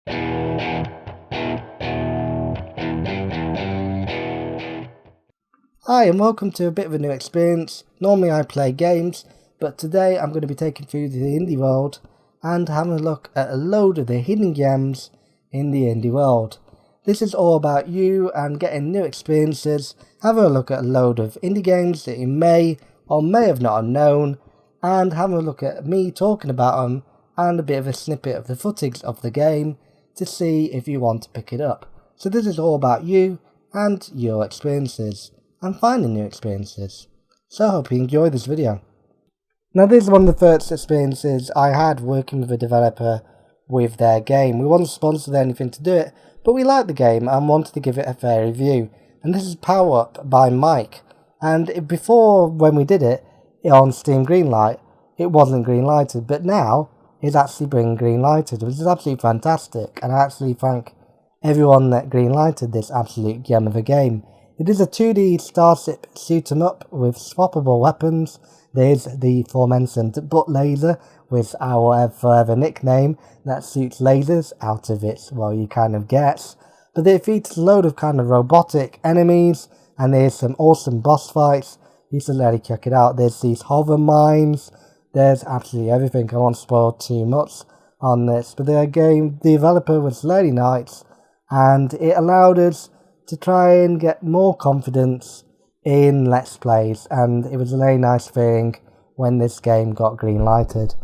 Hi and welcome to a bit of a new experience. Normally I play games, but today I'm going to be taking through the indie world and having a look at a load of the hidden gems in the indie world. This is all about you and getting new experiences, having a look at a load of indie games that you may or may have not known, and having a look at me talking about them and a bit of a snippet of the footage of the game to see if you want to pick it up. So this is all about you and your experiences and finding new experiences. So I hope you enjoy this video. Now this is one of the first experiences I had working with a developer with their game. We wasn't sponsored or anything to do it, but we liked the game and wanted to give it a fair review. And this is Power Up by Mike. And before, when we did it on Steam Greenlight, it wasn't greenlighted, but now it's actually been greenlighted, which is absolutely fantastic. And I actually thank everyone that greenlighted this absolute gem of a game. It is a 2D starship shoot 'em up with swappable weapons. There's the aforementioned butt laser with our forever nickname that shoots lasers out of it, well, you kind of guess. But it features a load of kind of robotic enemies, and there's some awesome boss fights. You should really check it out. There's these hover mines. There's absolutely everything. I won't spoil too much on this, but the developer was really nice, and it allowed us to try and get more confidence in Let's Plays, and it was a very nice feeling when this game got green lighted.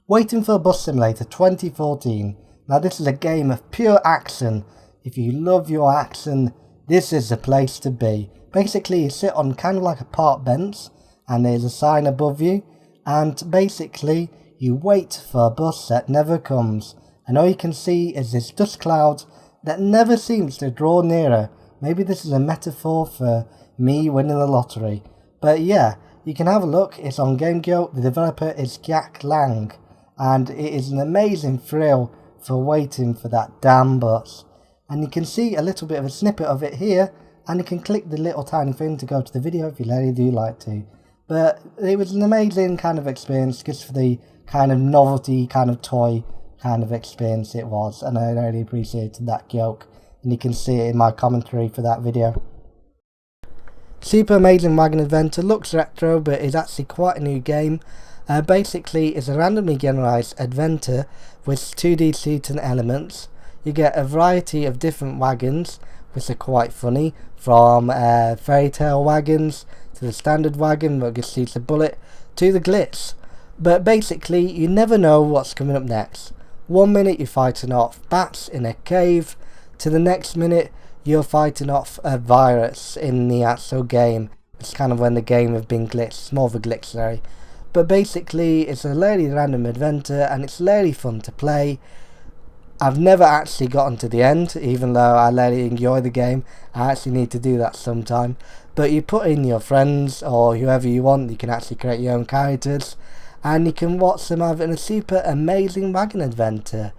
Waiting for a Bus Simulator 2014. Now this is a game of pure action. If you love your action, this is the place to be. Basically you sit on kind of like a park bench and there's a sign above you, and basically you wait for a bus that never comes, and all you can see is this dust cloud that never seems to draw nearer. Maybe this is a metaphor for me winning the lottery. But yeah, you can have a look. It's on GameGo. The developer is Jack Lang. And it is an amazing thrill for waiting for that damn bus. And you can see a little bit of a snippet of it here. And you can click the little tiny thing to go to the video if you really do like to. But it was an amazing kind of experience just for the kind of novelty kind of toy kind of experience it was, and I really appreciated that joke, and you can see it in my commentary for that video. Super Amazing Wagon Inventor looks retro, but is actually quite a new game. Basically it's a randomly generated adventure with 2D shooting elements. You get a variety of different wagons which are quite funny, from fairy tale wagons to the standard wagon that just shoots a bullet to the glitz. But basically you never know what's coming up next. 1 minute you're fighting off bats in a cave, to the next minute you're fighting off a virus in the actual game. It's kind of when the game has been glitched, it's more of a glitch, sorry. But basically it's a really random adventure and it's really fun to play. I've never actually gotten to the end, even though I really enjoy the game. I actually need to do that sometime. But you put in your friends or whoever you want, you can actually create your own characters, and you can watch them having a super amazing wagon adventure.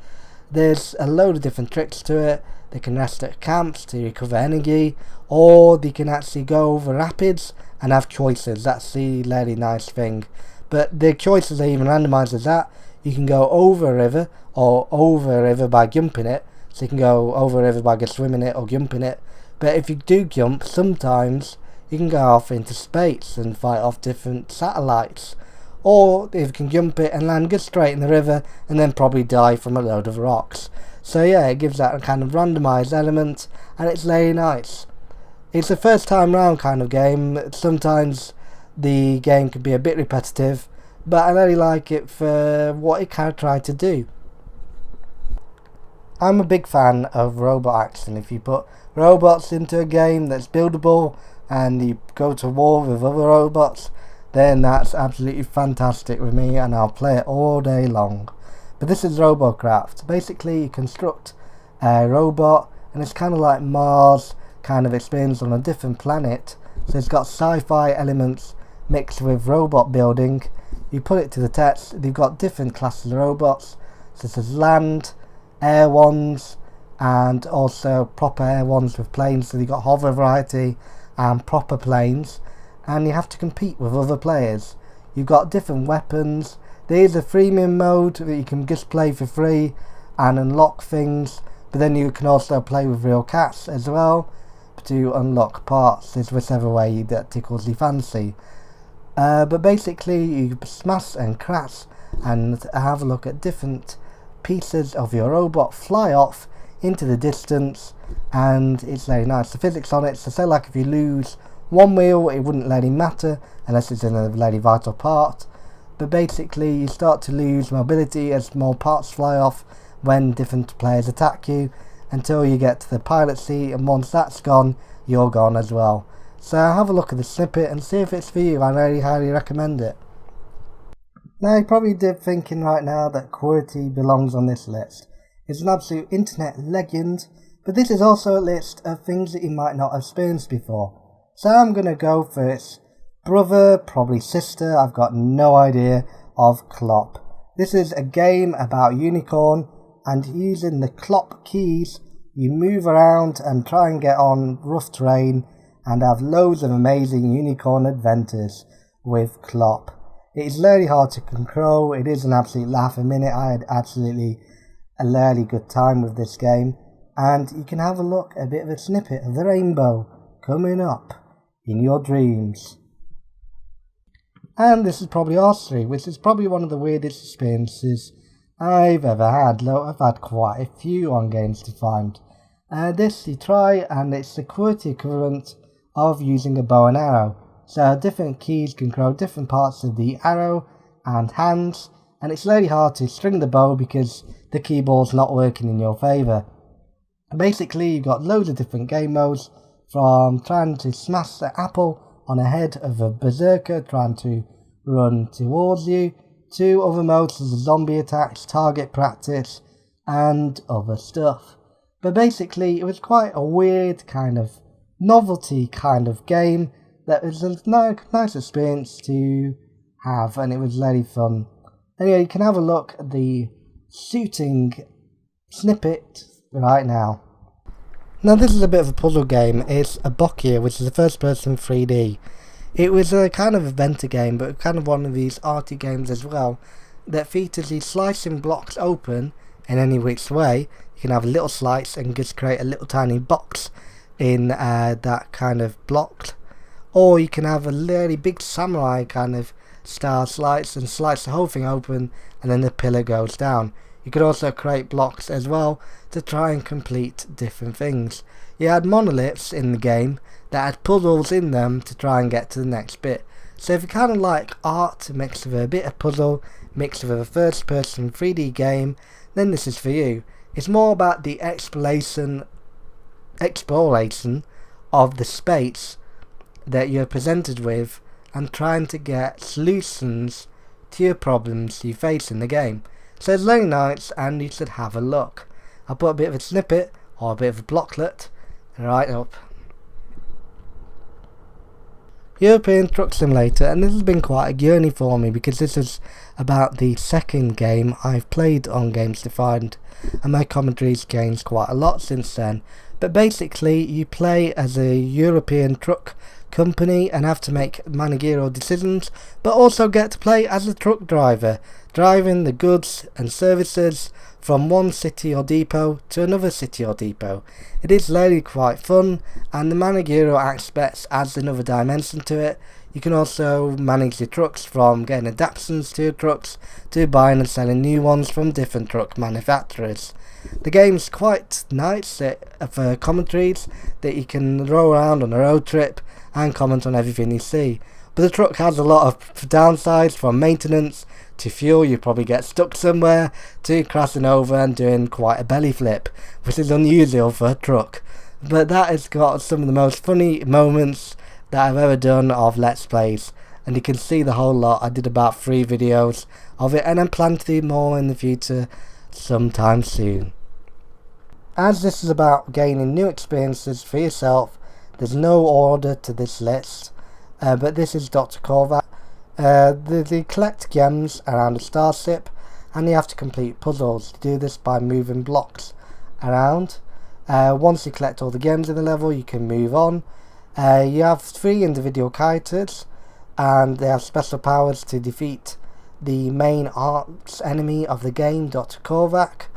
There's a load of different tricks to it. They can rest at camps to recover energy, or they can actually go over rapids and have choices. That's the really nice thing. But the choices are even randomised as that. You can go over a river, or over a river by jumping it. So you can go over a river by just swimming it or jumping it. But if you do jump, sometimes you can go off into space and fight off different satellites. Or if you can jump it and land just straight in the river and then probably die from a load of rocks. So yeah, it gives that a kind of randomised element, and it's very nice. It's a first time round kind of game. Sometimes the game can be a bit repetitive, but I really like it for what it kind of tried to do. I'm a big fan of robot action. If you put robots into a game that's buildable and you go to war with other robots, then that's absolutely fantastic with me, and I'll play it all day long. But this is Robocraft. Basically you construct a robot, and it's kind of like Mars kind of experience on a different planet. So it's got sci-fi elements mixed with robot building. You put it to the test. They've got different classes of robots, such as land, air ones, and also proper air ones with planes. So you've got hover variety and proper planes, and you have to compete with other players. You've got different weapons. There is a freemium mode that you can just play for free, and unlock things, but then you can also play with real cats as well to unlock parts. There's whichever way that tickles your fancy. But basically you smash and crash and have a look at different pieces of your robot fly off into the distance, and it's very nice. The physics on it, so say like if you lose one wheel, it wouldn't really matter unless it's in a very vital part, but basically you start to lose mobility as more parts fly off when different players attack you, until you get to the pilot seat, and once that's gone, you're gone as well. So have a look at the snippet and see if it's for you. I really highly recommend it. Now you're probably thinking right now that QWERTY belongs on this list. It's an absolute internet legend, but this is also a list of things that you might not have experienced before. So I'm going to go for its brother, probably sister, I've got no idea, of Clop. This is a game about unicorn, and using the Clop keys you move around and try and get on rough terrain and have loads of amazing unicorn adventures with Clop. It is really hard to control, it is an absolute laugh a minute. I had absolutely a really good time with this game, and you can have a look, a bit of a snippet of the rainbow coming up in your dreams. And this is probably Austria, which is probably one of the weirdest experiences I've ever had. I've had quite a few on games to find. This you try, and it's the QWERTY equivalent of using a bow and arrow. So different keys control different parts of the arrow and hands, and it's really hard to string the bow because the keyboard's not working in your favour. Basically you've got loads of different game modes, from trying to smash the apple on the head of a berserker trying to run towards you, to other modes as zombie attacks, target practice, and other stuff. But basically it was quite a weird kind of novelty kind of game that was a nice experience to have, and it was really fun. Anyway, you can have a look at the shooting snippet right now. Now this is a bit of a puzzle game. It's a Bokia, which is a first person 3D. It was a kind of adventure game, but kind of one of these arty games as well, that features you slicing blocks open in any which way. You can have a little slice and just create a little tiny box in that kind of block, or you can have a really big samurai kind of style slice and slice the whole thing open, and then the pillar goes down. You could also create blocks as well to try and complete different things. You had monoliths in the game that had puzzles in them to try and get to the next bit. So if you kind of like art mixed with a bit of puzzle, mixed with a first person 3D game, then this is for you. It's more about the exploration of the space that you're presented with, and trying to get solutions to your problems you face in the game. So it's very nice, and you should have a look. I'll put a bit of a snippet or a bit of a blocklet right up. European Truck Simulator, and this has been quite a journey for me because this is about the second game I've played on Games to Find, and my commentary's changed quite a lot since then. But basically you play as a European truck company and have to make managerial decisions, but also get to play as a truck driver, driving the goods and services from one city or depot to another city or depot. It is really quite fun, and the managerial aspects adds another dimension to it. You can also manage your trucks, from getting adaptations to your trucks to buying and selling new ones from different truck manufacturers. The game's quite nice for commentaries that you can roll around on a road trip and comment on everything you see. But the truck has a lot of downsides, from maintenance to fuel. You probably get stuck somewhere, to crashing over and doing quite a belly flip, which is unusual for a truck. But that has got some of the most funny moments that I've ever done of Let's Plays, and you can see the whole lot. I did about 3 videos of it, and I'm planning to do more in the future sometime soon. As this is about gaining new experiences for yourself, there's no order to this list, but this is Dr. Clover. They collect gems around a starship, and you have to complete puzzles. You do this by moving blocks around. Once you collect all the gems in the level, you can move on. You have 3 individual characters, and they have special powers to defeat the main arch enemy of the game, Dr. Korvac.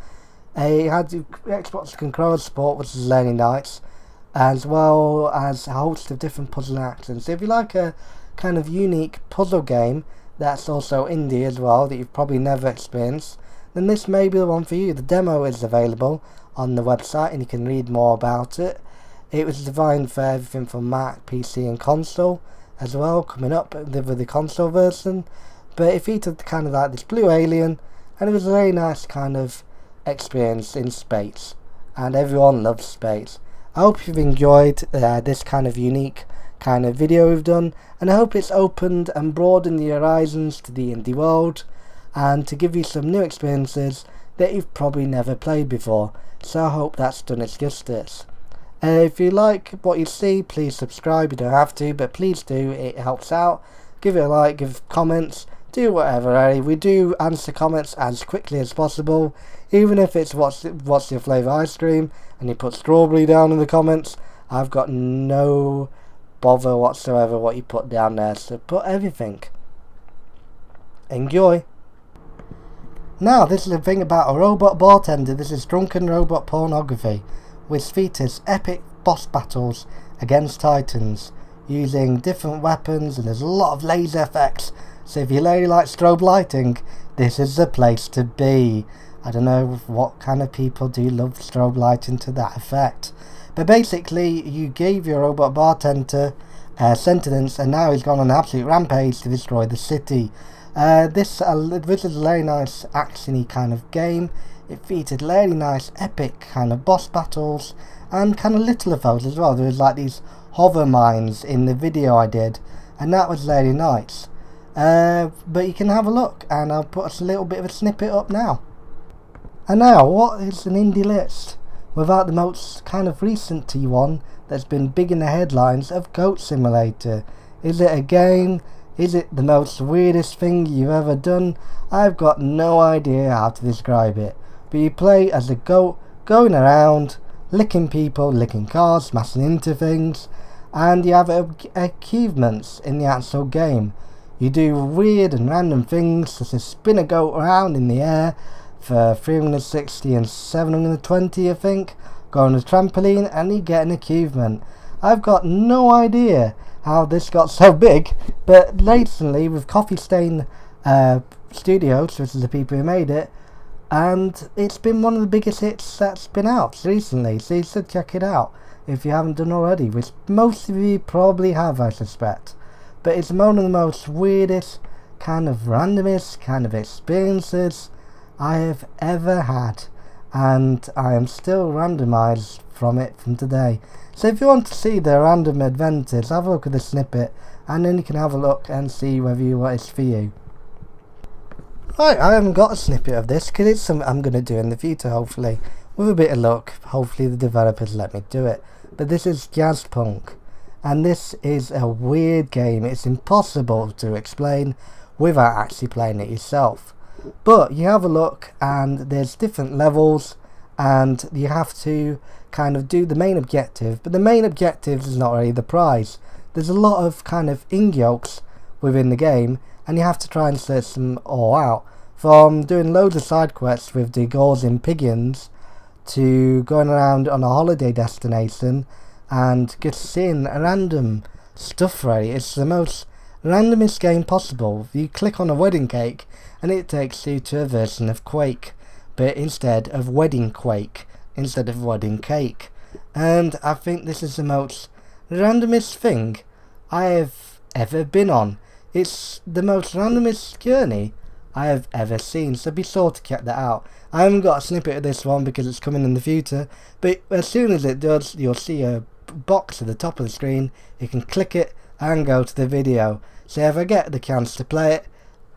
It had Xbox controller support, which is really nice, as well as a host of different puzzle actions. So if you like a kind of unique puzzle game that's also indie as well, that you've probably never experienced, then this may be the one for you. The demo is available on the website and you can read more about it. It was designed for everything from Mac, PC and console as well, coming up with the console version. But it featured kind of like this blue alien, and it was a very nice kind of experience in space, and everyone loves space. I hope you've enjoyed this kind of unique kind of video we've done, and I hope it's opened and broadened your horizons to the indie world and to give you some new experiences that you've probably never played before. So I hope that's done its justice. If you like what you see, please subscribe. You don't have to, but please do, it helps out. Give it a like, give comments, do whatever really. We do answer comments as quickly as possible, even if it's what's your flavour ice cream and you put strawberry down in the comments. I've got no bother whatsoever what you put down there, so put everything. Enjoy. Now this is the thing about a robot bartender. This is drunken robot pornography, which features epic boss battles against titans using different weapons, and there's a lot of laser effects. So if you really like strobe lighting, this is the place to be. I don't know what kind of people do love strobe lighting to that effect. But basically, you gave your robot bartender sentence, and now he's gone on an absolute rampage to destroy the city. This is a very nice actiony kind of game. It featured really nice epic kind of boss battles and kind of little of those as well. There was like these hover mines in the video I did, and that was really nice. But you can have a look, and I'll put a little bit of a snippet up now. And now, what is an indie list without the most kind of recent T1 that's been big in the headlines of Goat Simulator? Is it a game? Is it the most weirdest thing you've ever done? I've got no idea how to describe it. But you play as a goat going around, licking people, licking cars, smashing into things, and you have achievements in the actual game. You do weird and random things such as spin a goat around in the air for 360 and 720 I think, go on a trampoline and you get an achievement. I've got no idea how this got so big, but lately with Coffee Stain Studios, which is the people who made it, and it's been one of the biggest hits that's been out recently, so you should check it out if you haven't done already, which most of you probably have, I suspect. But it's one of the most weirdest, kind of randomest kind of experiences I have ever had, and I am still randomised from it from today. So if you want to see the random adventures, have a look at the snippet, and then you can have a look and see whether what is for you. Right, I haven't got a snippet of this because it's something I'm going to do in the future, hopefully. With a bit of luck, hopefully the developers let me do it. But this is Jazz Punk, and this is a weird game. It's impossible to explain without actually playing it yourself. But you have a look, and there's different levels, and you have to kind of do the main objective, but the main objective is not really the prize. There's a lot of kind of in-jokes within the game, and you have to try and search them all out, from doing loads of side quests with the goals in Piggins to going around on a holiday destination and just seeing random stuff. Really, it's the most randomest game possible. You click on a wedding cake and it takes you to a version of Quake, but instead of Wedding Quake instead of Wedding Cake. And I think this is the most randomest thing I have ever been on. It's the most randomest journey I have ever seen, so be sure to check that out. I haven't got a snippet of this one because it's coming in the future, but as soon as it does, you'll see a box at the top of the screen. You can click it and go to the video. So if I get the chance to play it,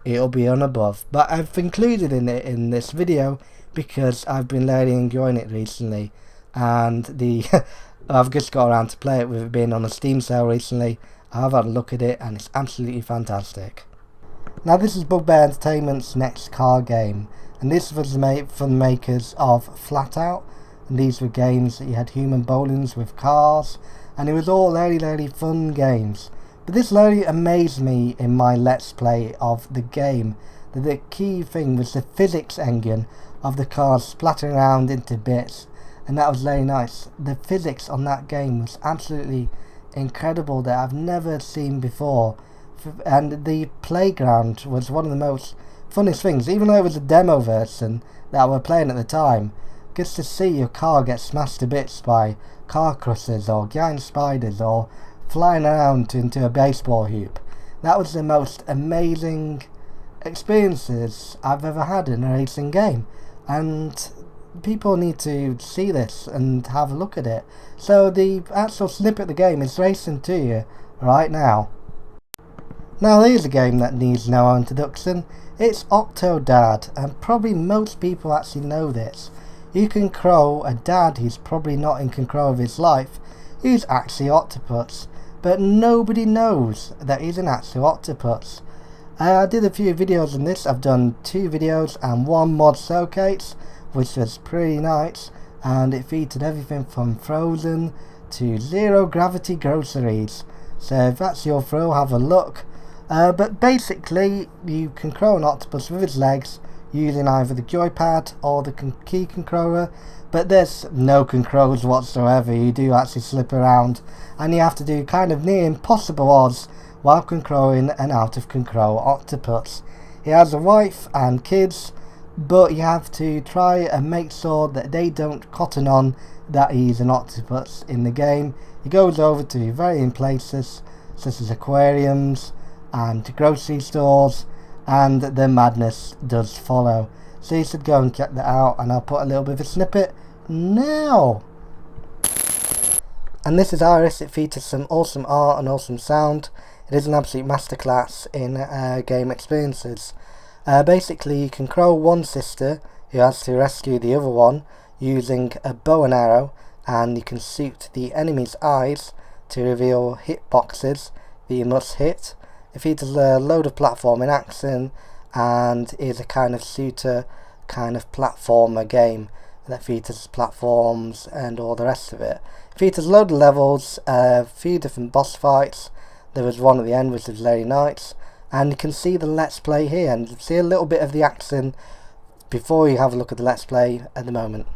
it'll be on above. But I've included it in this video because I've been really enjoying it recently, and I've just got around to play it with it being on a Steam sale recently. I've had a look at it and it's absolutely fantastic. Now this is Bugbear Entertainment's next car game, and this was made from the makers of Flat Out, and these were games that you had human bowlings with cars, and it was all really fun games. But this really amazed me in my let's play of the game, that the key thing was the physics engine of the cars splattering around into bits, and that was very nice. The physics on that game was absolutely incredible that I've never seen before, and the playground was one of the most funnest things, even though it was a demo version that we were playing at the time. Just to see your car get smashed to bits by car crushers or giant spiders or flying around into a baseball hoop. That was the most amazing experiences I've ever had in a racing game, and people need to see this and have a look at it. So the actual snippet of the game is racing to you right now. Now there's a game that needs no introduction. It's Octodad, and probably most people actually know this. You can crow a dad who's probably not in control of his life, who's actually octopus, but nobody knows that he's an actual octopus. I did a few videos on this. I've done 2 videos and 1 mod showcase, which was pretty nice, and it featured everything from Frozen to zero gravity groceries. So if that's your thrill, have a look. But basically you can crow an octopus with his legs using either the joypad or the key controller, but there's no controls whatsoever. You do actually slip around, and you have to do kind of near impossible odds while controlling an out of control octopus. He has a wife and kids, but you have to try and make sure that they don't cotton on that he's an octopus in the game. He goes over to varying places such as aquariums and grocery stores, and the madness does follow. So you should go and check that out, and I'll put a little bit of a snippet now. And this is Iris. It features some awesome art and awesome sound. It is an absolute masterclass in game experiences. Basically you can crow one sister who has to rescue the other one using a bow and arrow, and you can shoot the enemy's eyes to reveal hitboxes that you must hit. It features a load of platforming action and is a kind of shooter, kind of platformer game that features platforms and all the rest of it. It features a load of levels, a few different boss fights. There was one at the end which was very nice, and you can see the Let's Play here, and you see a little bit of the action before you have a look at the Let's Play at the moment.